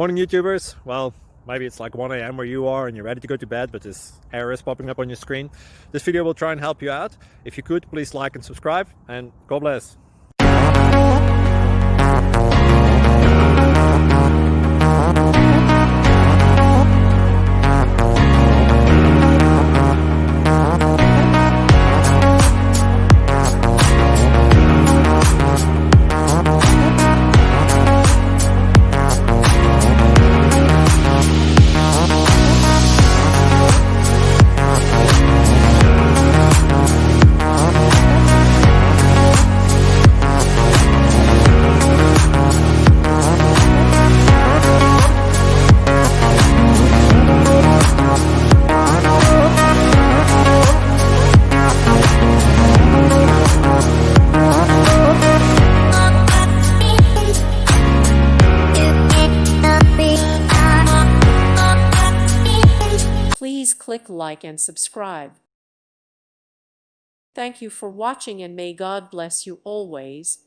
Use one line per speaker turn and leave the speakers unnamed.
Morning YouTubers. Well, maybe it's like 1 a.m. where you are and you're ready to go to bed, but this error is popping up on your screen. This video will try and help you out. If you could, please like and subscribe, and God bless.
Please click like and subscribe. Thank you for watching, and may God bless you always.